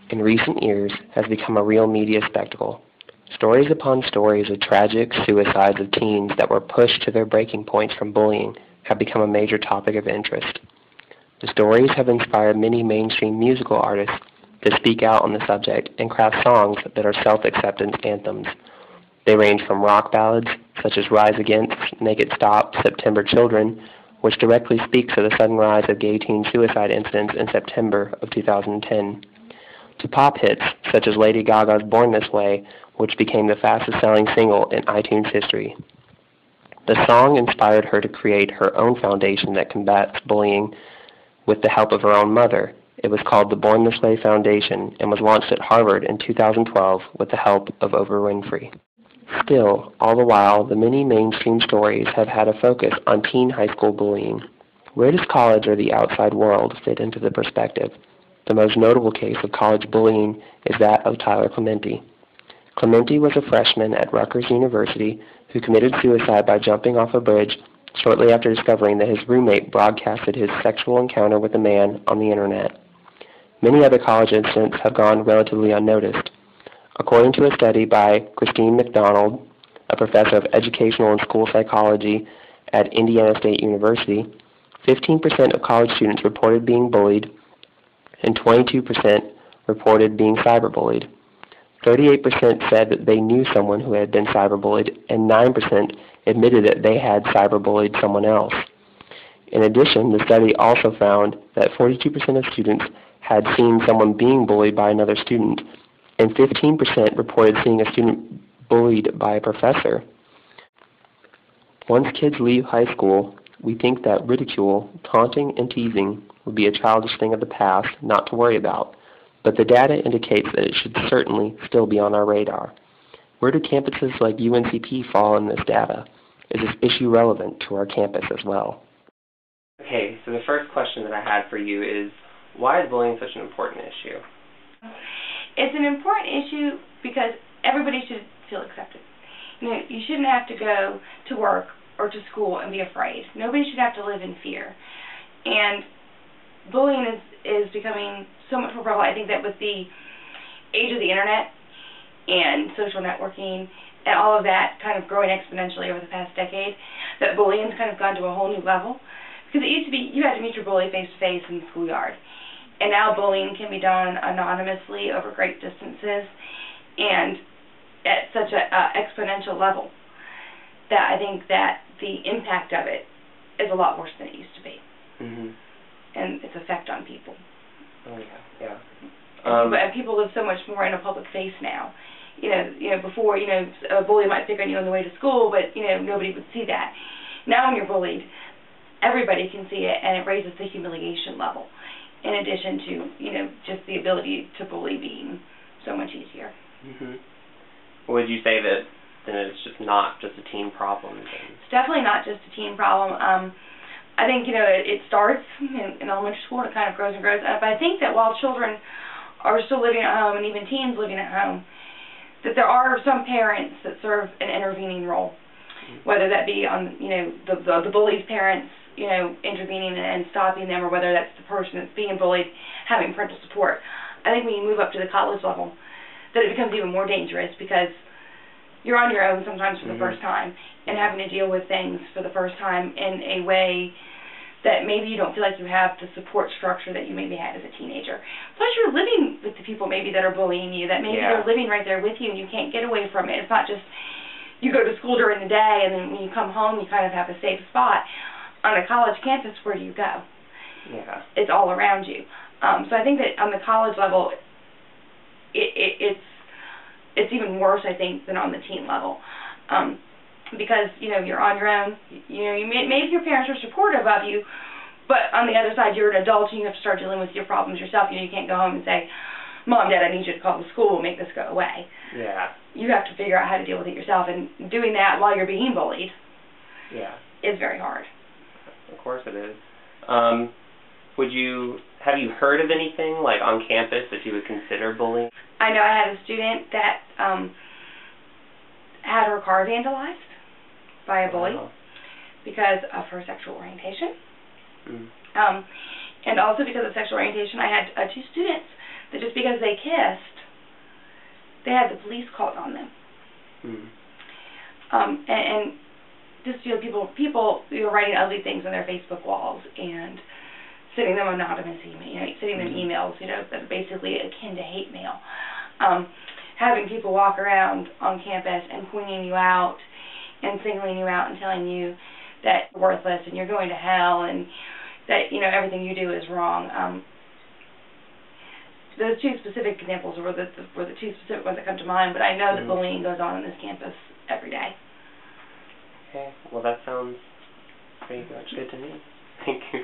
in recent years has become a real media spectacle. Stories upon stories of tragic suicides of teens that were pushed to their breaking points from bullying have become a major topic of interest. The stories have inspired many mainstream musical artists to speak out on the subject and craft songs that are self-acceptance anthems. They range from rock ballads, such as Rise Against, Make It Stop, September Children, which directly speaks to the sudden rise of gay teen suicide incidents in September of 2010, to pop hits, such as Lady Gaga's Born This Way, which became the fastest-selling single in iTunes history. The song inspired her to create her own foundation that combats bullying with the help of her own mother. It was called the Born This Way Foundation and was launched at Harvard in 2012 with the help of Oprah Winfrey. Still, all the while, the many mainstream stories have had a focus on teen high school bullying. Where does college or the outside world fit into the perspective? The most notable case of college bullying is that of Tyler Clementi. Clementi was a freshman at Rutgers University who committed suicide by jumping off a bridge shortly after discovering that his roommate broadcasted his sexual encounter with a man on the internet. Many other college incidents have gone relatively unnoticed. According to a study by Christine McDonald, a professor of educational and school psychology at Indiana State University, 15% of college students reported being bullied, and 22% reported being cyberbullied. 38% said that they knew someone who had been cyberbullied, and 9% admitted that they had cyberbullied someone else. In addition, the study also found that 42% of students had seen someone being bullied by another student, and 15% reported seeing a student bullied by a professor. Once kids leave high school, we think that ridicule, taunting, and teasing would be a childish thing of the past not to worry about, but the data indicates that it should certainly still be on our radar. Where do campuses like UNCP fall in this data? Is this issue relevant to our campus as well? Okay, so the first question that I had for you is, why is bullying such an important issue? It's an important issue because everybody should feel accepted. You shouldn't have to go to work or to school and be afraid. Nobody should have to live in fear. And bullying is becoming so much more prevalent. I think that with the age of the internet and social networking and all of that kind of growing exponentially over the past decade, that bullying's kind of gone to a whole new level. Because it used to be you had to meet your bully face-to-face in the schoolyard. And now bullying can be done anonymously over great distances and at such an exponential level that I think that the impact of it is a lot worse than it used to be. Mm-hmm. And its effect on people. Oh, yeah. And people live so much more in a public face now. Before, a bully might pick on you on the way to school, but, nobody would see that. Now when you're bullied, everybody can see it, and it raises the humiliation level. In addition to, just the ability to bully being so much easier. Mm-hmm. Would you say that then it's just not just a teen problem? It's definitely not just a teen problem. I think, it starts in elementary school and it kind of grows and grows. But I think that while children are still living at home and even teens living at home, that there are some parents that serve an intervening role, whether that be on, the bully's parents, intervening and stopping them, or whether that's the person that's being bullied having parental support. I think when you move up to the college level, that it becomes even more dangerous because you're on your own sometimes for the first time and having to deal with things for the first time in a way that maybe you don't feel like you have the support structure that you maybe had as a teenager. Plus you're living with the people maybe that are bullying you, that maybe they're living right there with you and you can't get away from it. It's not just you go to school during the day and then when you come home you kind of have a safe spot. On a college campus, where do you go? Yeah. It's all around you. So I think that on the college level, it's even worse, I think, than on the teen level. Because, you're on your own. Maybe your parents are supportive of you, but on the other side, you're an adult and you have to start dealing with your problems yourself. You can't go home and say, Mom, Dad, I need you to call the school and make this go away. Yeah. You have to figure out how to deal with it yourself, and doing that while you're being bullied is very hard. Of course it is. Have you heard of anything like on campus that you would consider bullying? I know I had a student that had her car vandalized by a bully because of her sexual orientation. And also because of sexual orientation, I had two students that just because they kissed, they had the police called on them. And just, you know, people writing ugly things on their Facebook walls and sending them anonymous sending them emails, you know, that are basically akin to hate mail. Having people walk around on campus and pointing you out and singling you out and telling you that you're worthless and you're going to hell and that, you know, everything you do is wrong. Those two specific examples were the two specific ones that come to mind, but I know that bullying goes on this campus every day. Okay, well that sounds pretty much good to me. Thank you.